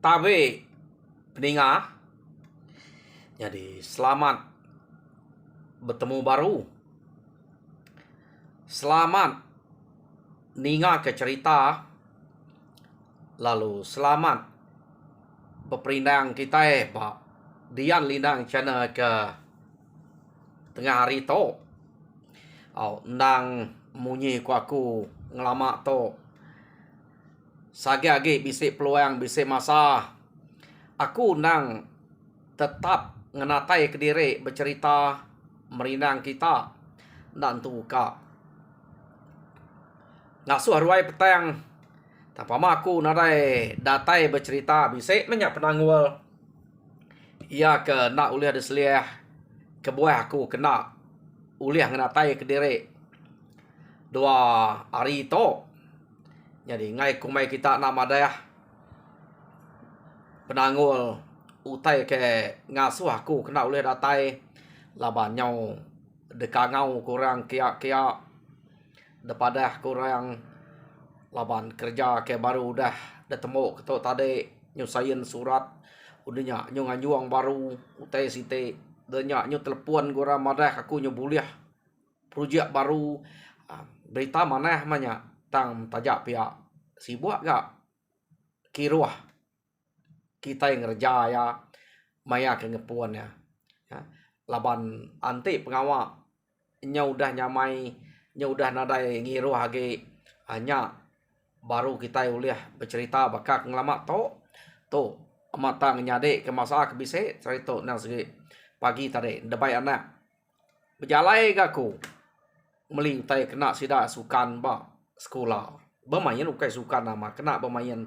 Tabe peninga. Jadi selamat bertemu baru. Selamat ninga ke cerita. Lalu selamat berperindang kita pak Dian Lindang channel ke tengah hari to. Nang munyi ku aku ngelamak to. Sagi-agi bisik peluang, bisik masa. Aku nang tetap ngenatai ke diri bercerita merindang kita dan tu kak ngasuh haruai petang tanpa aku nadai datai bercerita bisik banyak penangwal ia ke nak uliah deseliah ke buah aku kena uliah ngenatai ke diri dua hari to. Jadi ngai kumai kita nak madayah penangul utai ke ngasuh aku kena uliah datai laban nyau dekangau kurang kiak-kiak depadah kurang laban kerja ke baru dah temu ketok tadi nyusain surat udahnya nyu ngajuang baru utai site denya nyu telepon gora madah aku nyu buliah projek baru berita manah manya tang tajak pihak sibuk gak kiruah kita yang ngerja ya maya ke ngepuan ya. Laban anti pengawak nya udah nyamai nya udah nadai ngiru hage hanya baru kita uliah bercerita bakak ngelamak to matang nyade ke masa ke bise cerita nang segi pagi tadi debai anak berjalai gaku meli utai kena sida sukan ba sekolah bermain ukai sukan nama kena bermain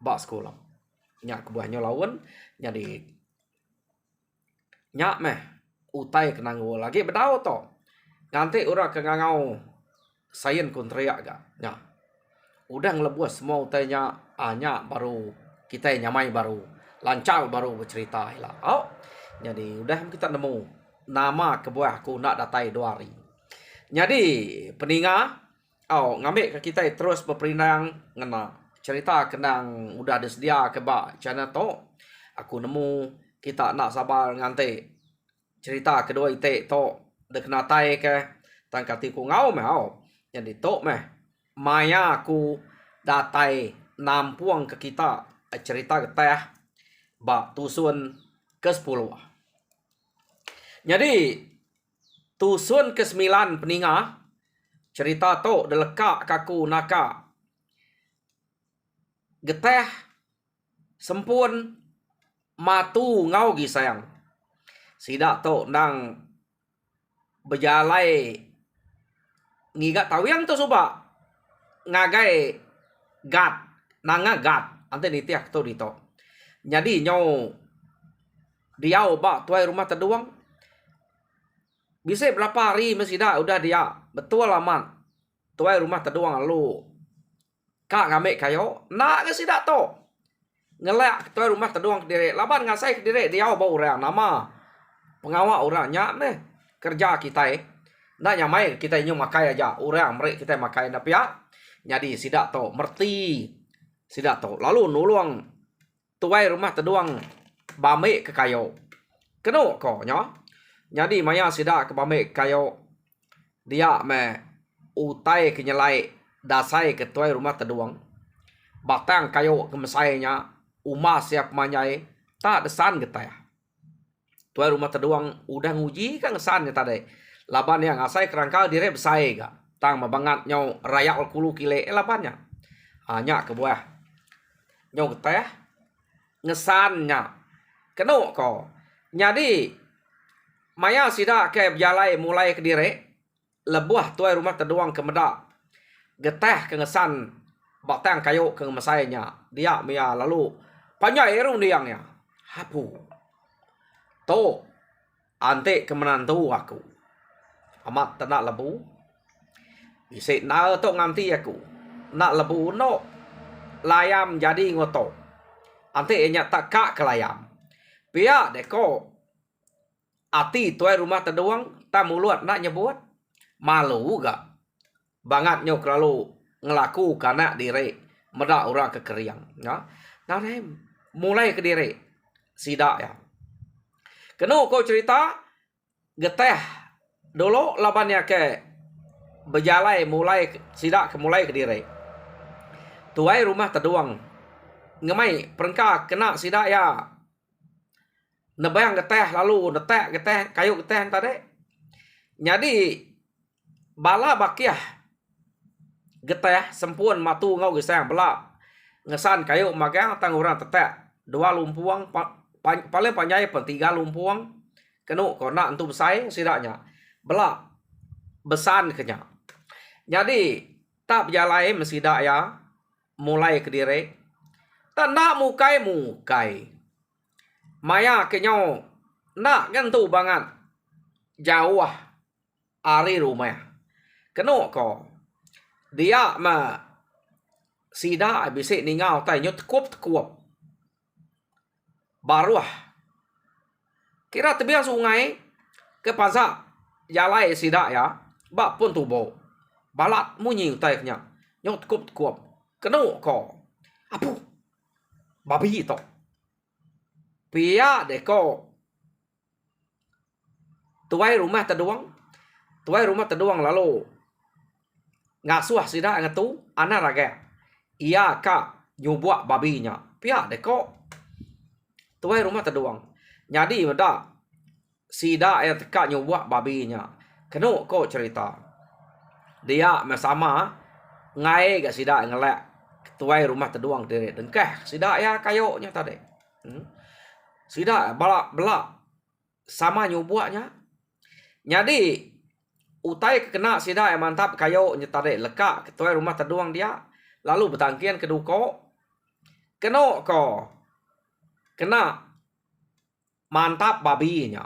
ba sekolah nya kebuahnya lawan jadi nyak meh utai kenang lagi bedau to nanti ura ke ngangau sayen kontriak ga nya udah ngelebuas semua utainya anya baru kita nyamai baru lancar baru bercerita lah jadi udah kita nemu nama kebuah aku nak datai 2 hari jadi peninga ngambil ke kita terus berperindang ngena cerita kenang udah disedia ke ba channel to aku nemu kita nak sabar nganti cerita kedua ite to dek natai ke tangkati ku ngau meh jadi to meh maya aku datai nampuang ke kita cerita keteh ba tusun ke-10 jadi tusun ke-9 peninga cerita to delekak kaku naka geteh sempun matu ngau gi sayang sidak to nang berjalai ngigat tawiang to suba ngagai gat nanga gat ante nitiak to dito jadi nyau diau ba tuai rumah teduang bisa berapa hari mesida udah dia betul aman tuai rumah teduang lu kak ngame kayo nak ke sidak to ngelak tuai rumah teduang kediri laban ngasai kediri diau ba urang nama pengawak orangnya meh kerja kita nak nyamai kita nyu makai aja orang mereka kita makai na pia jadi sidak to merti sidak to lalu nulung tuai rumah teduang bame ke kayo keno ko nya jadi maya sidak ke bame kayo dia me utai kenyelai dasai ke tuai rumah teduang batang kayo ke mesainya umas siap manyai tak desan kita ya tuai rumah teduang udah nguji kan ngesannya tadi laban yang asai kerangkal dire besai ga tang mabangat nyau rayak kulu kile labannya hanya kebuah nyau geteh ngesannya keno ko jadi maya sida ke jalai mulai ke dire lebuah tuai rumah teduang ke meda geteh ke ngesan batang kayu ke mesainya dia mia lalu panjai erung diangnya hapu to ante kemenantu aku amat tak lebu bisa na to nganti aku nak lebu no layam jadi ngoto ante enya tak kak ke layam pia deko ati tuai rumah teduang tak mulut nak nyebut malu gak banget nyok lalu ngelaku karena diri medak orang kekeriang ya nah mulai ke diri sidak ya. Keno ko cerita geteh dulu labannya ke berjalai mulai sidak ke mulai ke diri. Tuai rumah terduang ngemai perengka kena sidak ya. Nebayang geteh lalu netek geteh kayu geteh tadi. Jadi bala bakiah geteh sempun matu ngau gesang bela ngesan kayu magang tangurang tetek dua lumpuang paling panjang pun 3 lumpuang kenu kona untuk besai sidaknya bela besan kenya. Jadi tak berjalai mesidak ya mulai ke diri tanda mukai maya kenyo nak kan tu banget jauh ari rumah kenu ko dia ma sidak bisik ningau tai nyut kuop baru kira tebiang sungai ke pasak jalai sidak ya bak pun tubo balat munyi tai kenya nyut kuop kenu ko apu babi to pia de ko tuai rumah terduang lalu ngasuh sidak ngatu ana raga ia ka nyubuk babinya pia de ko tuai rumah terduang jadi beda sidak yang teka nyubuk babinya kenu ko cerita dia bersama ngai ga sidak ngelak tuai rumah terduang diri dengkeh sidak ya kayoknya tadi sidak belak sama nyubuknya. Jadi utai kena sidak yang mantap kayoknya tadi lekak tuai rumah terduang dia lalu bertangkian keduko kena mantap babinya.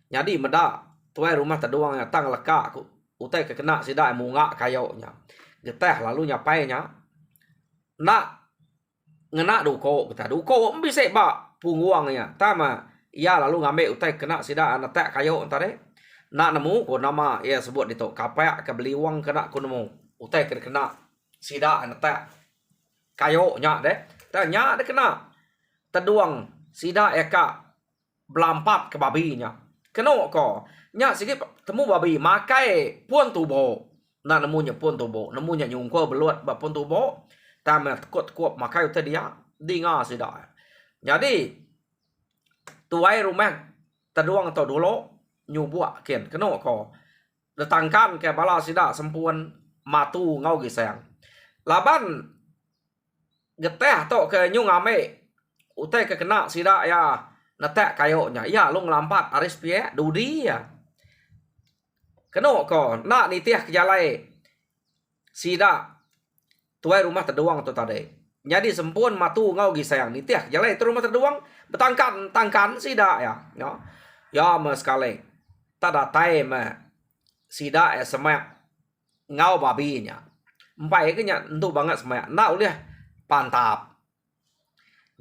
Jadi meda tuai rumah terduang yang tang lekak utai kena sidak yang munga kayoknya geteh lalu nyapainya nak ngena duko bisa ba punguangnya tama ia lalu ngambil utai kena sidak anak tak kayok tadi nak nemu ko nama ia sebut itu kapak ke beli uang kena ko nemu utai kena sidak anak tak kayoknya deh tanya deh kena terduang sidak ya kak belampat ke babinya kena ko nya sikit temu babi makai pun tubo nak nemunya pun tubo nemunya nyungko beluat ba pun tubo tama kuat makai utai dia dinga sidak. Jadi tuai rumah terduang atau dulu nyubuk kian kena ko datangkan ke bala sidak sempun matu ngau gisang laban geteh to ke nyung ame utai ke kena sidak ya netek kayoknya ya lu ngelampat aris pie dudi ya kena ko nak nitiah kejalai sidak tuai rumah terduang tu tadi jadi sempun matu ngau gisang nitiah kejalai tu rumah terduang betangkan sidak ya ya mas sekali tada tai ma sidak ya semak ngau babinya empai ke nya entu banget semak nak uliah pantap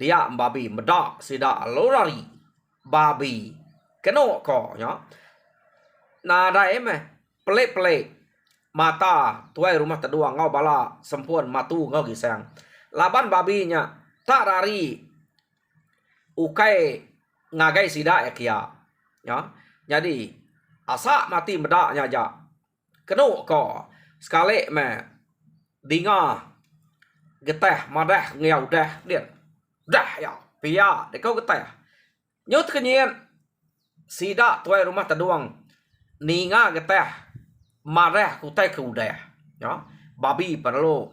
dia babi medak sidak lorari babi keno ko nya na dai ma pelik mata tuai rumah terduang ngau bala sempun matu ngau gisang laban babinya tak rari ukai ngagai sidak ya kia ya jadi asa mati medaknya aja kenu ko sekali me dinga geteh madah ngiau dah ya pia de kau geteh nyut kenyen sidak tuai rumah terduang ninga geteh madah kutai ke udah ya babi perlu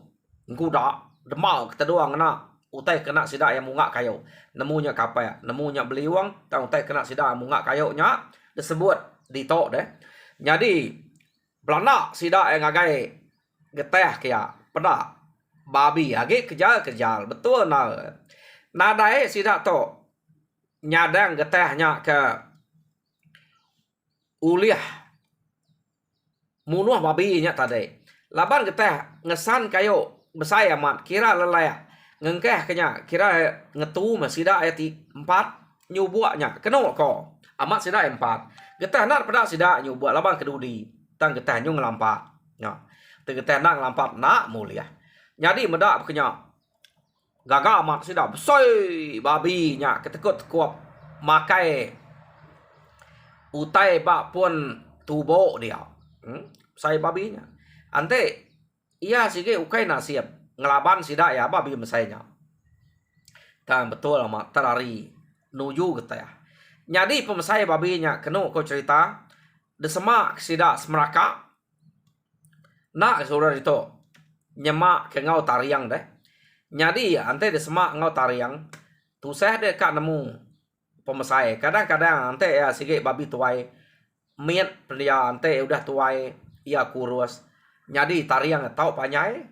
nguda demal terduang na utai kena sidak yang munga kayu nemunya kapai nemunya beliwang tang utai kena sidak yang munga kayunya disebut dito deh jadi belanda sidak yang agai geteh kia pada babi agi kejal betul na dai sidak to nyadang getehnya ke uliah munuh babinya tadi laban geteh ngesan kayu besai amat kira lelaya ngengkeh kenya kira ngetu masida ayat 4 nyubuknya kena ko amat sida 4 getah nak pada sida nyubuk laban kedudi tang getah nyung lampat nya te getah nak lampat nak mulia jadi medak kenya gaga amat sida besoi babi nya ketekut kuap makai utai bak pun tubo dia. Sai babinya. Ante ia sige ukai nasiap ngelaban sida ya babi mesainya. Dan betul amat terari nuju gitu ya. Jadi pemesai babinya kenu ko cerita desemak sida semeraka nak saudara itu nyemak ke ngau tariang deh. Jadi ante desemak ngau tariang tu saya dekat nemu pemesai. Kadang-kadang ante ya sige babi tuai miet dia ante udah tuai ia kurus. Jadi tariang tahu panyai.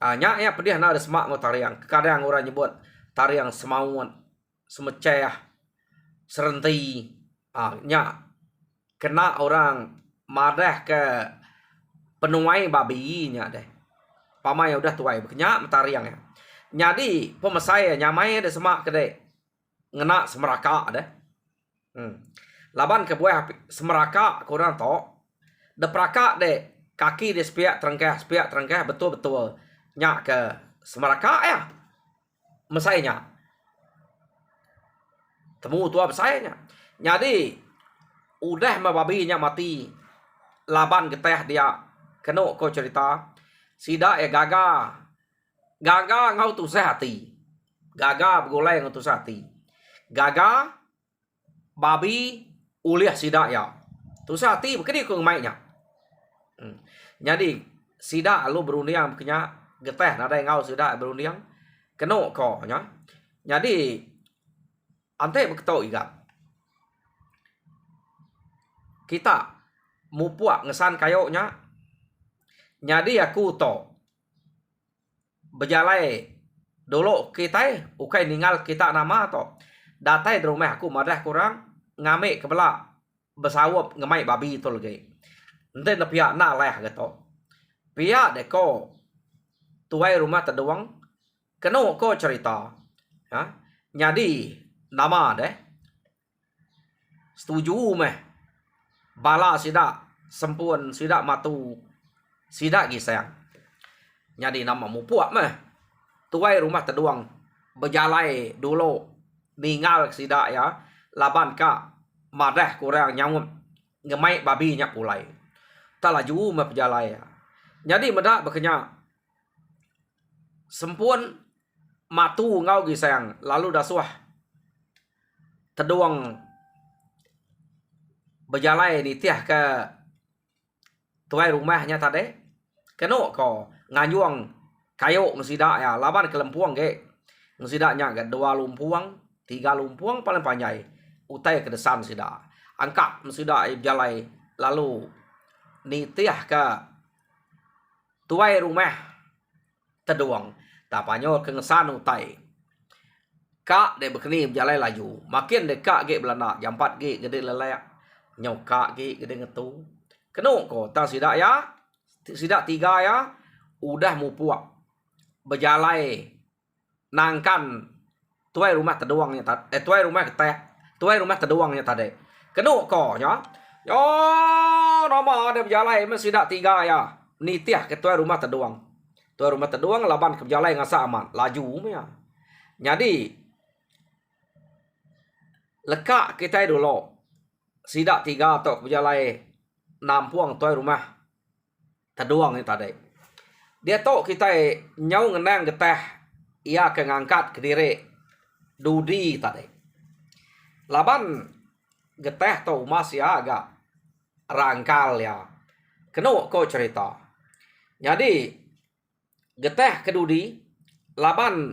Nya ya pedih na desemak ngau tariang. Kadang orang nyebut tariang semauan, semeceh, serenti. Nya kena orang madah ke penuai babi nya deh. Pamai udah tuai bekenya tariang ya. Jadi pemesai nyamai ada semak kede ngena semeraka deh. Laban ke buah semeraka kurang to. De peraka deh kaki di sepiak terengkeh betul-betul nyak ke semeraka ya. Mesainya. Temu tua besainya. Jadi udah babinya mati. Laban geteh dia kena ko cerita sida ya gaga ngau tu sehati. Gaga begulai ngau tu sehati. Gaga babi uliah sida ya. Tu sehati bekedi ko ngmainya. Jadi sida lu berundiang bekenya geteh nada ngau sida berundiang kena ko nya. Jadi ante beketo iga. Kita mupuak ngesan kayoknya. Jadi aku to bejalai dulu kita ukai ninggal kita nama to datai di rumah aku madah kurang ngame kebela besawap ngemai babi itu lagi ente na pihak na lah gitu pihak deko tuai rumah terdoang keno ko cerita ya jadi nama deh setuju meh bala sida sempun sida matu sida gisayang. Jadi nama mupuak mah. Tuai rumah terduang. Berjalai dulu. Ninggal sida ya. Laban ka. Madah kurang nyamut. Ngemai babi nyak pulai. Tak laju mah berjalai ya. Jadi medak bekenya. Sempun. Matu ngau gisayang. Lalu dah suah. Terduang. Berjalai ni tiah ke. Tuai rumahnya tadi. Keno ko nganyuang kayo ngesida ya laban ke lempuang ke ngesidanya ke 2 lumpuang 3 lumpuang paling panjai utai ke desan sida angkat ngesida jalai lalu nitiah ke tuai rumah teduang tapanyo ke ngesan utai kak de bekeni jalai laju makin de kak ge belanda jam 4 ge gede lelek nyau kak ge gede ngetu keno ko tang sida ya sida 3 ya udah mupuak berjalai nangkan tuai rumah terdoangnya tuai rumah keteh tuai rumah terdoangnya tadi kenu ko nya yo nama ada berjalai sida 3 ya nitiah ke tuai rumah terdoang laban ke berjalai ngasa aman laju ya jadi lekak kita dulu sida 3 atau berjalai nampuang tuai rumah terdoang tadi dia tok kita nyau ngenang geteh ia ke ngangkat ke diri dudi tadi laban geteh to mas ya agak rangkal ya kena ko cerita jadi geteh ke dudi laban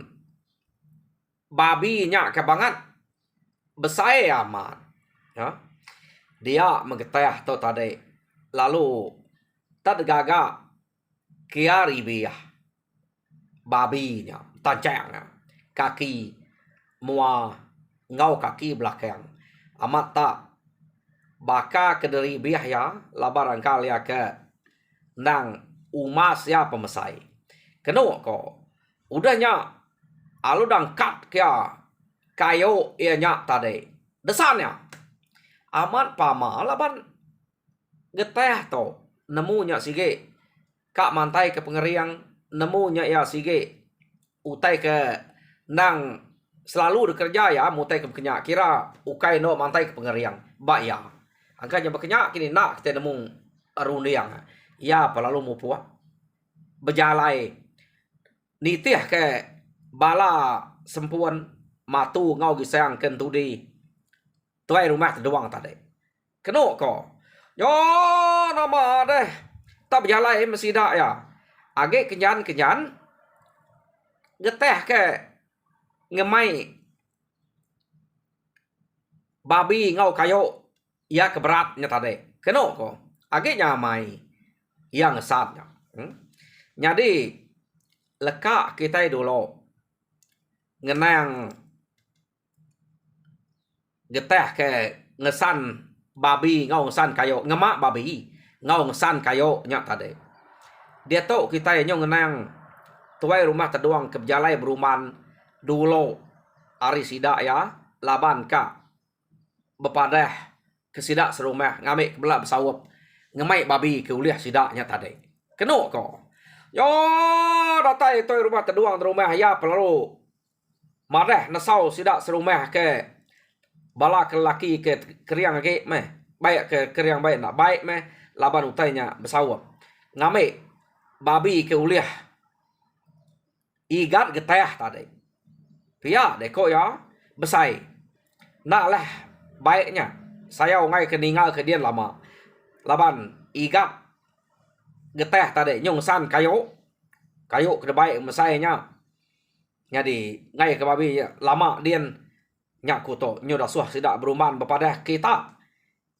babi nya ke banget besai amat ya dia menggeteh to tadi lalu tad gaga kiari biah babinya tancangnya kaki mua ngau kaki belakang amat tak baka kederi biah ya labaran kali ya ke nang umas ya pemesai keno ko udahnya alu dang kat kya kayo ia nyak tadi desannya amat pama laban geteh to nemunya sige kak mantai ke pengeriang nemunya ya sige utai ke nang selalu bekerja ya mutai ke kenyak kira ukai no mantai ke pengeriang ba ya angkanya berkenyak kini nak kita nemu aruniang ya pelalu mu puak berjalai nitih ke bala sempuan matu ngau gisang kentudi tuai rumah terdoang tadi keno ko yo nama deh tak berjalai mesti dak ya agak kenyan geteh ke ngemai babi ngau kayo ya keberatnya tadi keno ko agak nyamai yang ngesatnya jadi lekak kita dulu ngenang geteh ke ngesan babi ngau ngesan kayo ngemak babi ngau ngesan kayo nya tadi dia tahu kita yang ngenang tuai rumah terdoang ke berjalai beruman dulu hari sidak ya laban ka bepadah ke sidak serumah ngamik belak bersawap ngemai babi ke uliah sidaknya tadi keno ko yo datai tuai rumah terdoang rumah ya perlu marah nasau sidak serumah ke bala ke laki ke keriang ke meh baik ke keriang baik nak baik meh laban utainya bersawap ngamik babi ke uliah igat getah tadi pia deko ya besai nak lah baiknya saya ngai keningal ke dia lama laban igat getah tadi nyong san kayo ke baik mesainya jadi ngai ke babi lama dian nyak kuto nyo dah suah sidak beruman bepadah kita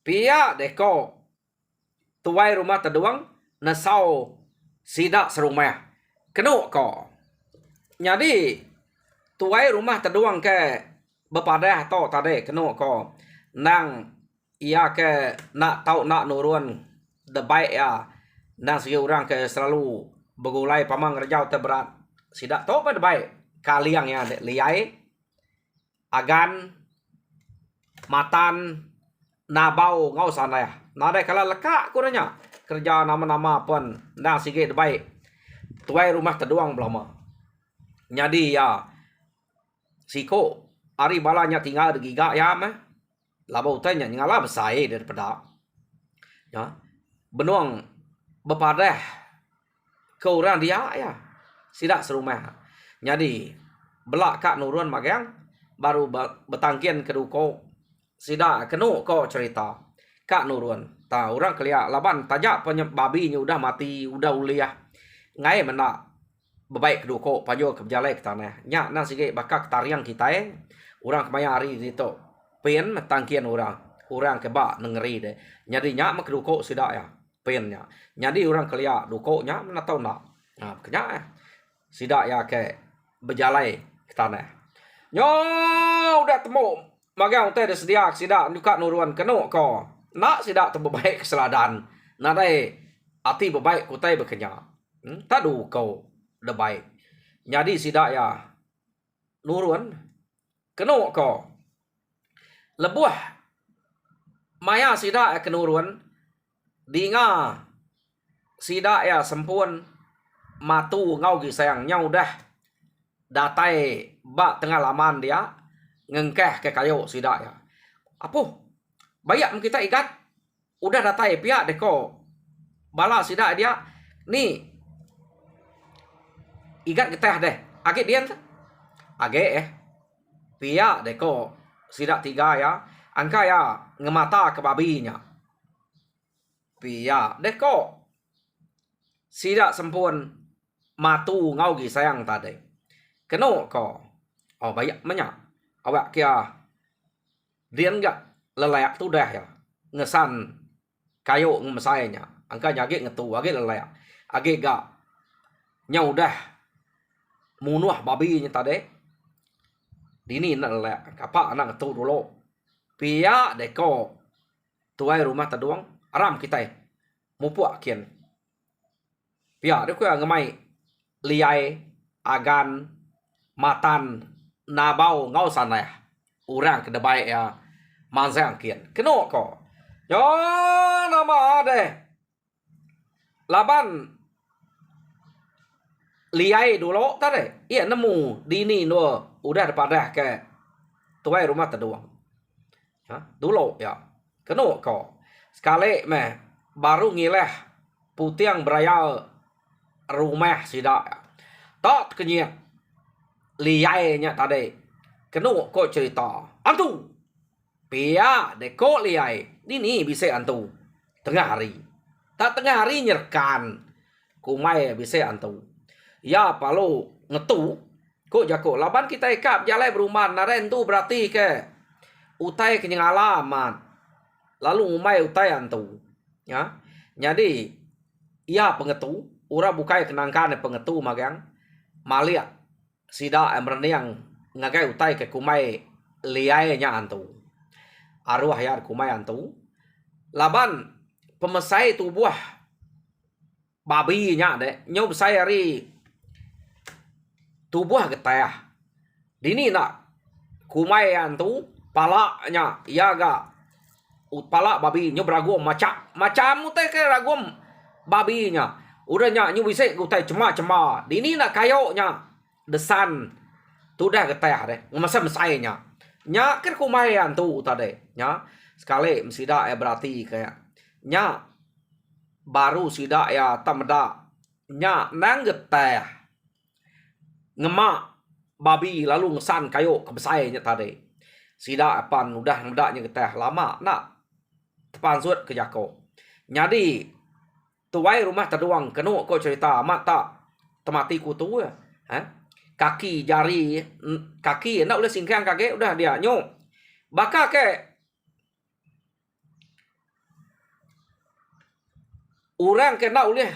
pia deko tuai rumah terdoang nasau sidak serumah keno ko jadi tuai rumah terdoang ke bepadah to tadi keno ko nang ia ke nak tahu nak nurun the baik ya nang segi orang ke selalu begulai pamang rejau terberat sidak to pada baik kaliang ya liai agan matan nabau ngau sana ya nada kala lekak kuranya kerja nama-nama pun nang segi baik tuai rumah terdoang belama jadi ya siko ari balanya tinggal di giga ya mah labau tanya ngala besai daripada ya benuang bepadah ke orang dia ya sidak serumah jadi belak kak nurun magang baru betangkian keduko sidak kenu ko cerita kak nurun ta orang kelia laban tajak babinya udah mati udah uliah ngai menak bebaik keduko panjo ke berjalai ke tanah nya nang sige bakak tariang kita orang kemaya hari itu pen tangkian orang keba nengeri deh jadi nya mak keduko sidak ya pennya jadi orang kelia duko nya mana tahu nak nah kenya sidak ya ke berjalai ke tanah nyo udah temu magang teh sedia sidak nyuka nuruan keno ko nak sidak tu bebaik keseladan nah dai ati bebaik kutai bekenya tadu kau dah baik jadi sidak ya nurun keno ko lebuh maya sidak ya kenurun dinga sidak ya sempun matu ngau gi sayang nyau dah datai bak tengah laman dia ngengkeh ke kayu sidak ya apa bayak kita ikat udah datai pihak deko bala sidak dia ni ikat getah deh agak dian agak pihak deko sidak tiga ya angka ya ngemata ke babinya pihak deko sidak sempun matu ngau gi sayang tadi keno ko oh bayak menya awak kia dian gak lelayak tu dah ya ngesan kayu ngemesainya angka nyage ngetu age lelayak age gak nyau dah munuah babinya tadi dini nak lelayak apa anak ngetu dulu pia deko tuai rumah terdoang aram kita mupuak kian pia deko yang ngemai liai agan matan nabau ngau sana orang ke debai ya manzang kian keno ko yo nama deh laban liai dulu tadi. Iya nemu dini no udah daripada ke tuai rumah terduang. Ya, dulu ya. Kena kok. Sekali meh baru ngileh putiang beraya rumah sidak. Tak kenyang liai nya tadi. Kena kok cerita. Antu. Pia deko liai. Dini bisa antu. Tengah hari. Tak tengah hari nyerkan. Kumai bisa antu. Ya palu ngetu. Kok jako laban kita ikap jalai berumahan naren tu berarti ke utai kenyang alamat. Lalu umai utai antu. Ya. Jadi ia pengetu. Ura bukai kenangkan pengetu magang. Maliak. Sida emreniang ngagai utai ke kumai liai nya antu. Arwah ya kumai antu. Laban pemesai tubuh babi nya de. Nyob saya ri tubuh getah. Dini nak kumai antu palaknya iaga pala babi nyob ragum macam teh ke ragum babinya. Udah nya nyu bisa utai cema dini nak kayoknya desan tudah getah deh ngemasa mesainya nya ker kumayan tu tadi nya sekali mesida berarti kayak nya baru sida ya tamda nya nang getah ngemak babi lalu ngesan kayo kebesainya tadi sida apan udah mudanya getah lama nak tepan suat ke jako jadi tuai rumah terduang kenu kok cerita mata temati kutu ya kaki jari kaki nak udah singkang kaki udah dia nyo baka ke orang kena ulih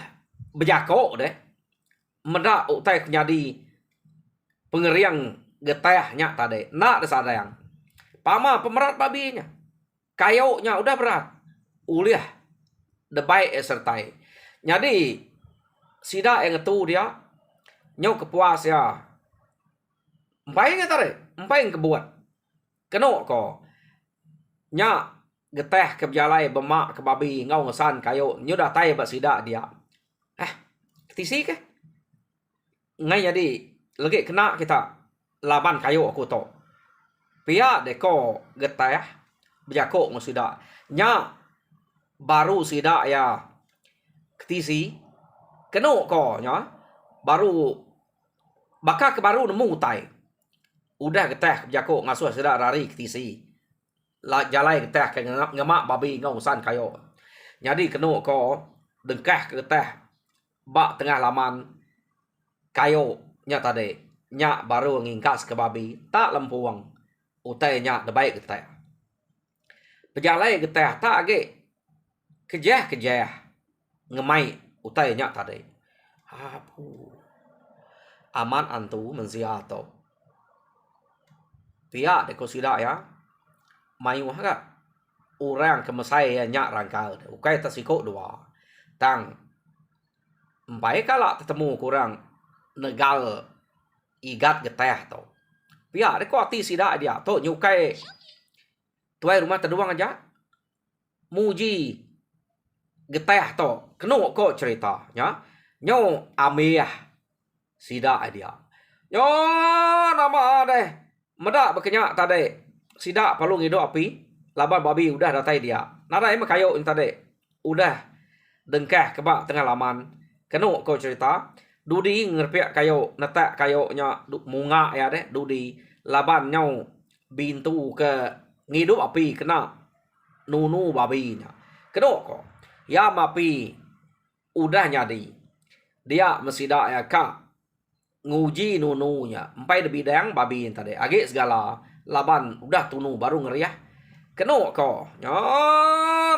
bejako deh mendak utai nyadi pengeriang getahnya tadi nak desadayang pama pemerat babinya kayoknya udah berat ulih debai sertai jadi sida yang itu dia nyo kepuas ya empai nga tare empai kebuat keno ko nya geteh ke jalai bemak ke babi ngau ngesan kayo nyo datai ba sida dia ketisi ke ngai jadi lagi kena kita laban kayo aku to pia deko geteh bejako ngusida nya baru sida ya ketisi keno ko nya baru baka ke baru nemu tai udah getah jako ngasuh sida rari ketisi la jalai getah ke ngemak babi ngausan kayo jadi kenu ko dengkah ke getah bak tengah laman kayo nya tadi nya baru ngingkas ke babi tak lempuang utai nya debaik getah pejalai getah tak age kejah ngemai utai nya tadi apu aman antu menziato pia de kosida ya mayu haga orang kemesai nya rangkal ukai tasiko dua tang empai kala ketemu kurang negal igat geteh to pia de ko ati sida dia to nyukai tuai rumah terduang aja muji geteh to keno ko cerita nya nyo amiah sida dia yo nama deh medak berkenyak tadi sida palu ngido api laban babi udah datai dia nada emang kayo tadi udah dengkah kebak tengah laman kenu ko cerita dudi ngerpiak kayo netak kayo nya munga ya deh dudi laban nyau bintu ke ngidup api kena nunu babi nya kenu ko ya mapi udah nyadi dia mesida ya ka nguji nununya empai de bidang babi tadi age segala laban udah tunu baru ngeriah keno ko nya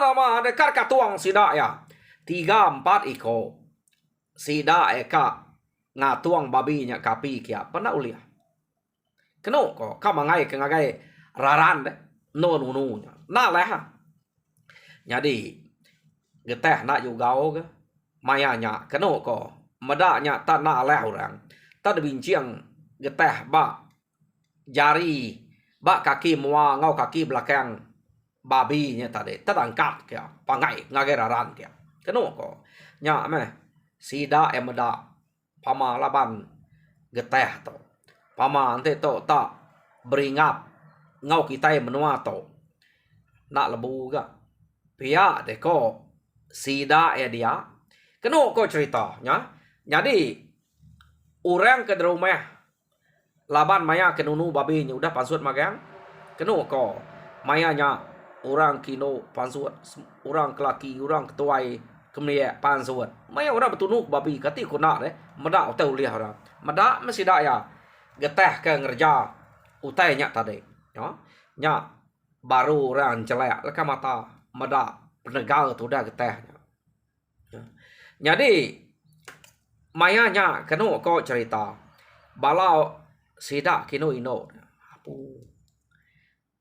nama dekar katuang sida ya 3-4 iko sida eka ngatuang babi nya kapi kia pernah uliah keno ko kamangai ke ngagai raran de no nununya na leha jadi geteh nak juga ke mayanya keno ko medaknya tak nak leh orang tak bincang geteh ba jari ba kaki mua ngau kaki belakang babi nya tadi tak angkat kya pangai ngagai raran kya keno ko nya meh sida emeda pama laban geteh to. Pama ante to tak beringap ngau kita menua to. Nak lebu ga. Pihak deko sida ya dia. Keno ko ceritanya. Jadi orang ke rumah laban maya kenunu babi nya udah pansut magang. Keno ko mayanya orang kino pansut, orang kelaki, orang ketuai kemudian pansut. Maya orang bertunuk babi kati kuna deh. Meda utai uliah orang. Meda masih dak ya. Geteh ke ngerja utai nya tadi. Ya. Nya baru orang celak leka mata meda penegal tu dah geteh. Ya. Jadi mayanya keno ko cerita. Balau sidak kino ino. Apu.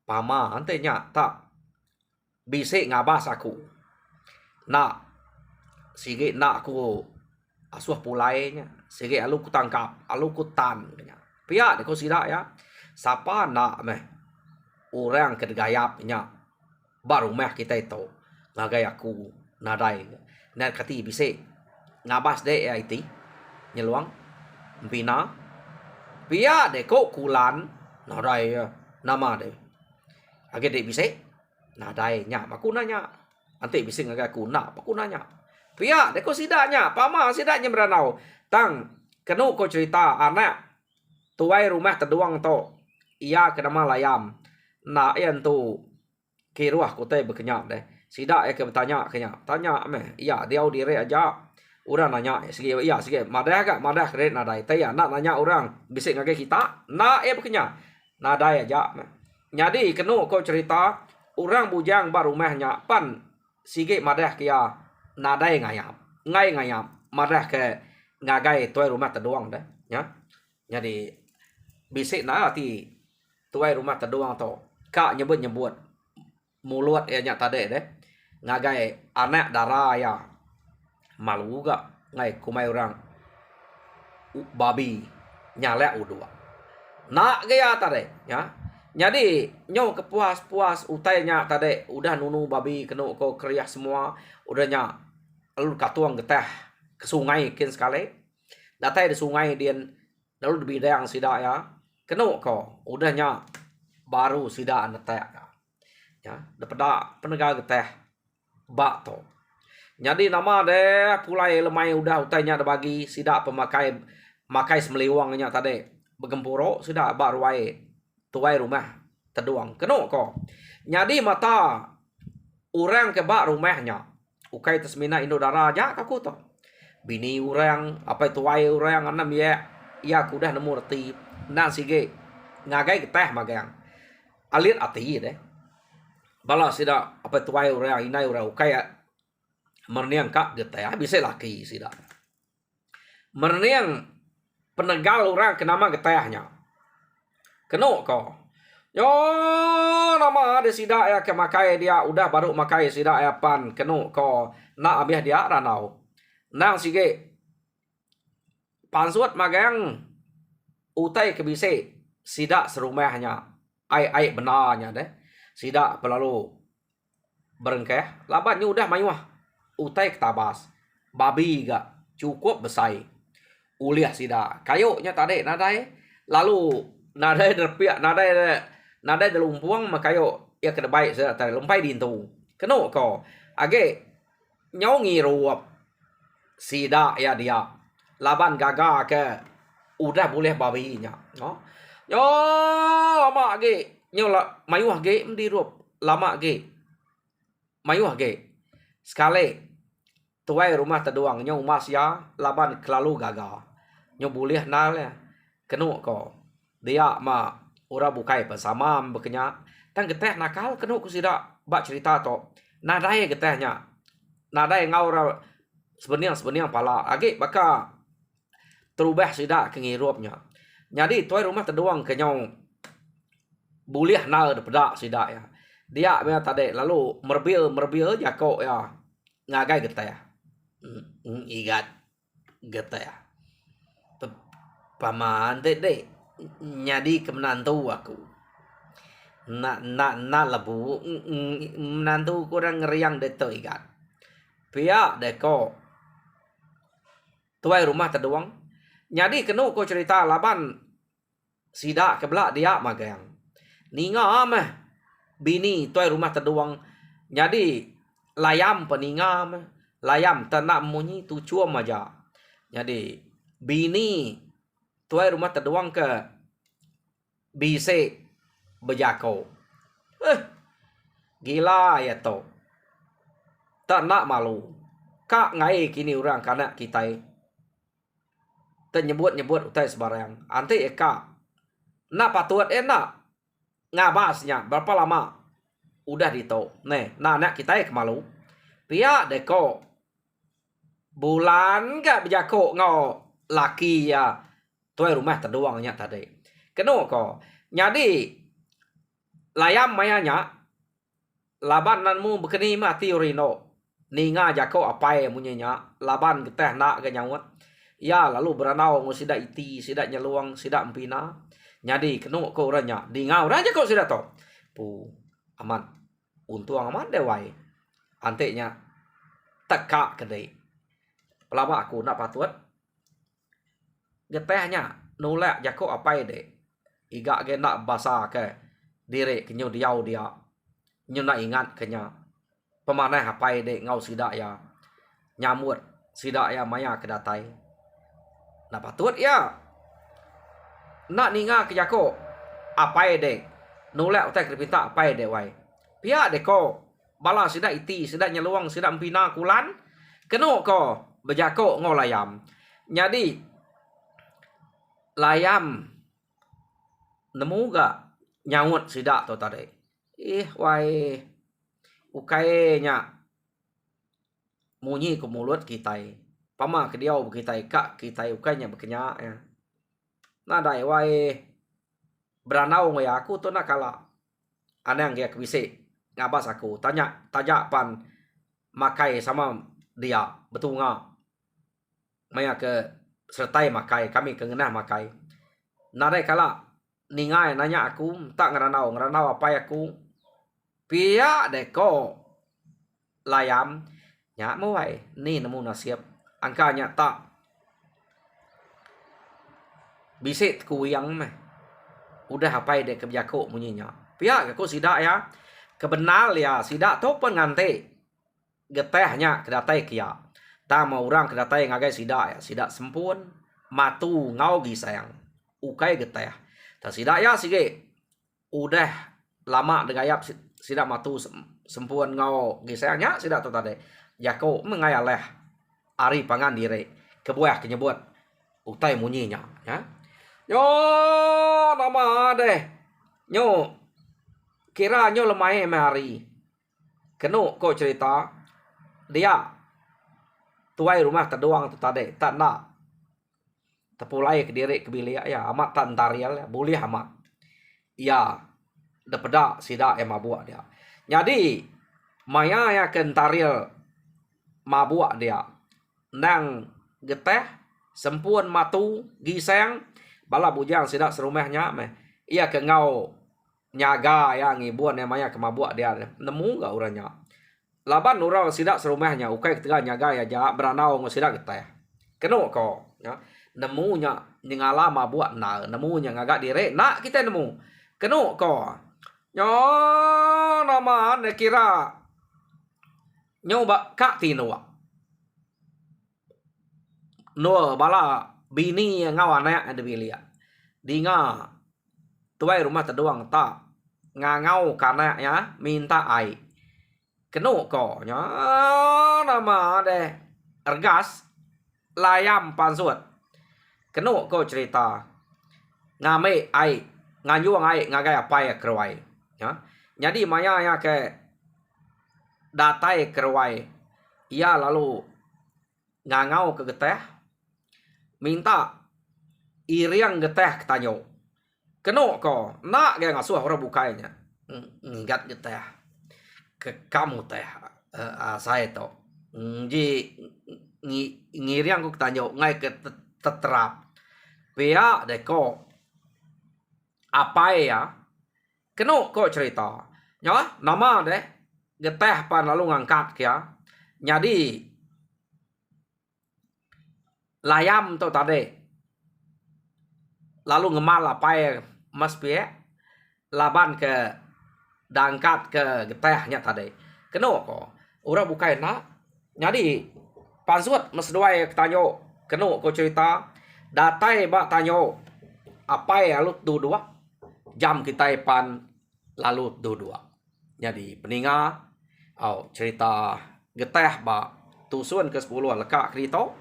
Pama antenya tak bisik ngabas aku. Nak sige nak aku asuh pulainya. Sige alu ku tangkap, alu ku tan. Pihak deko sidak ya. Siapa nak meh orang kedegayapnya baru meh kita itu ngagai aku nadai. Nak kati bisik ngabas dek ya iti nyeluang pina. Pihak deko kulan nadai nama deh. Age dek bisik nadai nya aku nanya. Ante bisik ngagai aku nak aku nanya. Pihak deko sidaknya pama sidaknya beranau. Tang kenu ko cerita anak tuai rumah terduang to. Ia kena malayam. Nak yang tu kiruah kote berkenyak deh. Sidak ke bertanya kenyak. Tanya meh. Iya dia diri aja. Orang nanya segi iya segi madah gak madah kredit nadai. Tanya nak nanya orang bisik ngage kita. Nak berkenyak. Nadai aja meh. Jadi kenu ko cerita orang bujang baru mehnya pan sige madah kia nadai ngayam. Ngai ngayam madah ke ngagai tuai rumah terduang deh. Ya. Jadi bisik na ti tuai rumah terduang to. Kak nyebut-nyebut mulut ya nya tade deh. Ngagai anak darah ya. Malu juga ngai kumai orang babi nyalek udua. Nak gaya tade ya. Jadi nyo kepuas-puas utainya tade udah nunu babi kena ko kriah semua udahnya lalu katuang geteh ke sungai kin sekali. Datai di sungai dia lalu di bidang sida ya. Kena ko udahnya baru sida netek ya. Daripada penegak geteh bak to. Jadi nama deh pulai lemai udah utainya ada bagi sida pemakai makai semeliwangnya tadi begempuro sudah bak ruai tuai rumah terduang. Kena ko. Jadi mata orang ke bak rumahnya ukai tesmina Indodara aja kaku to. Bini orang apa tuai orang anam ya kudah nemu reti nan sige ngagai geteh magang. Alit ati deh. Bala sida apa tuai orang inai orang ukai merniang kak geteh bisa laki sida. Merniang penegal orang kenama getehnya. Kena ko. Yo nama ada sida ya ke makai dia udah baru makai sida ya pan kena ko nak abih dia ranau. Nang sige pansuat magang utai ke bise sida serumahnya. Ai benarnya deh. Sida pelalu berengkeh. Labannya udah mayuah. Utai ketabas. Babi gak cukup besai. Uliah sida. Kayunya tadi nadai. Lalu nadai derpiak. Nadai delumpuang makayo. Ya kena baik sida tadi. Lumpai dintu. Kena ko. Age nyongi ruap. Sida ya dia. Laban gagal ke. Udah boleh babinya. No? Yo lama ge. Nyola mayuah ge mendirup. Lama ge. Mayuah ge. Sekali tuai rumah terduang nyong mas ya laban kelalu gagal. Nyong boleh nal ya. Kenu ko. Dia ma ora bukai bersama bekenya. Tang geteh nakal kenu ku sida bak cerita to. Nadai getehnya. Nadai ngau sebenarnya pala. Age baka terubah sida kengirupnya. Jadi tuai rumah terduang ke nyong boleh nal daripada sida ya. Dia memang tadi lalu merbil jako ya ngagai geteh. Igat geteh. Paman dek nyadi ke menantu aku. Nak lebu menantu kurang ngeriang deto igat. Pihak deko tuai rumah terduang Jadi kenu ko cerita laban sida kebelak dia magang. Ninga mah bini tuai rumah terduang. Jadi layam peninga mah. Layam tanak munyi tu cuam aja. Jadi bini tuai rumah terduang ke bise bejako. Gila ya to. Tak nak malu. Kak ngai kini orang kanak kita. Nyebut-nyebut utai sebarang. Ante eka. Nak patut nak. Ngabasnya. Berapa lama. Udah dito. Nih. Nah anak kita kemalu. Pihak deko. Bulan gak berjako ngau laki ya. Tuai rumah terduangnya tadi. Kenu ko. Jadi. Layam mayanya. Laban nanmu bekeni mati urino. Ninga jako apai munyanya. Laban geteh nak ganyawat. Ya lalu beranau ngo sidak iti, sidak nyeluang, sidak empina. Jadi kenu ko orangnya. Dingau raja ko sidak to. Pu aman. Untuang aman dewai. Anteknya teka kedai. Pelama aku nak patut. Getehnya nolak jako apai de. Iga ge nak basa ke dire kenyo diau dia. Nyo nak ingat kenya. Pemanah apai de ngau sidak ya. Nyamut sidak ya maya kedatai. Nah patut ya. Nak ninga ke jako. Apai de. Nolak utai kerpita apai de wai. Pihak de ko. Bala sidak iti. Sidak nyeluang. Sidak empina kulan. Kenu ko. Bejako ngo layam. Jadi. Layam. Nemu gak. Nyawut sidak tu tadi. Wai. Ukainya. Munyi ke mulut kita. Pama ke diau kita kak kita ukainya berkenyak ya. Nah dai wai beranau ya aku tu nak kala. Anang dia kebisik ngabas aku tanya pan makai sama dia betul ngah. Maya ke sertai makai kami kengenah makai. Nah dai kala ningai nanya aku tak ngeranau apa aku. Pia deko layam nyak mo wai ni nemu nasib. Angkanya tak bisit kuyang meh. Udah apai dek kebjako munyinya. Pihak aku sidak ya. Kebenal ya sidak tu pun ngante. Getehnya kedatai kia. Ta mau orang kedatai ngagai sidak ya. Sidak sempun. Matu ngau gisayang. Ukai geteh. Ta sidak ya sige. Udah lama degayap sidak matu sempun ngau gisayangnya sidak tu tadi. Jako mengayaleh. Ari pangan dire kebuah kenyebut utai munyinya ya. Yo nama deh. Nyo kira nyo lemai mari. Kenu ko cerita dia tuai rumah terdoang tu tadi tak nak tepulai ke diri ke bilik ya amat tak tarial ya boleh amat. Ya depeda sidak mabuk dia. Jadi maya ya kentarial mabuk dia. Nang geteh sempun matu giseng bala bujang sidak serumahnya meh ia ke ngau nyaga yang ngibun yang maya kemabuk dia nemu gak uranya laban urang sidak serumahnya ukai ketiga nyaga ya ja beranau ngo sidak geteh kenu ko ya nemu nya nyingala mabuk na nemu nya ngagak dire nak kita nemu kenu ko nyo nama ne kira nyoba kak tinua no bala bini ngau anak ada bilia. Dinga tuai rumah terdoang tak ngangau kanak ya minta ai. Kenu ko nya nama deh ergas layam pansut. Kenu ko cerita ngame ai nganyuang ai ngagai apa ya kerwai ya. Jadi maya ya ke datai kerwai. Ia lalu ngangau ke geteh minta iriang geteh ketanyo. Kenu ko nak ge ngasuh orang bukainya. Ngat geteh ke kamu teh saya to. Ji ngiriang ko ketanyo ngai ke tetrap. Pia deko apa ya? Kenu ko cerita. Ya, nama deh geteh pan lalu ngangkat kia. Jadi layam tu tadi lalu ngemal apa mas pie laban ke dangkat ke getehnya tadi. Keno ko orang bukan nak. Jadi pansuat mas doai tanyo keno ko cerita datai ba tanyo apa lalu dua jam kita pan lalu dua. Jadi peninga cerita geteh ba tusun ke-10 lekak krito.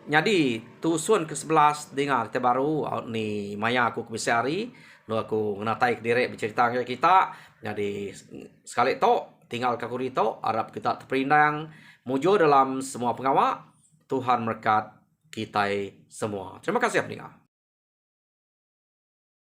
Jadi tusun ke-11 dengar terbaru ni maya aku komisari no aku menatai ke direk bercerita ke kita. Jadi sekali to tinggal ke kurito harap kita terperindang mujo dalam semua pengawak. Tuhan berkat kita semua. Terima kasih pendengar.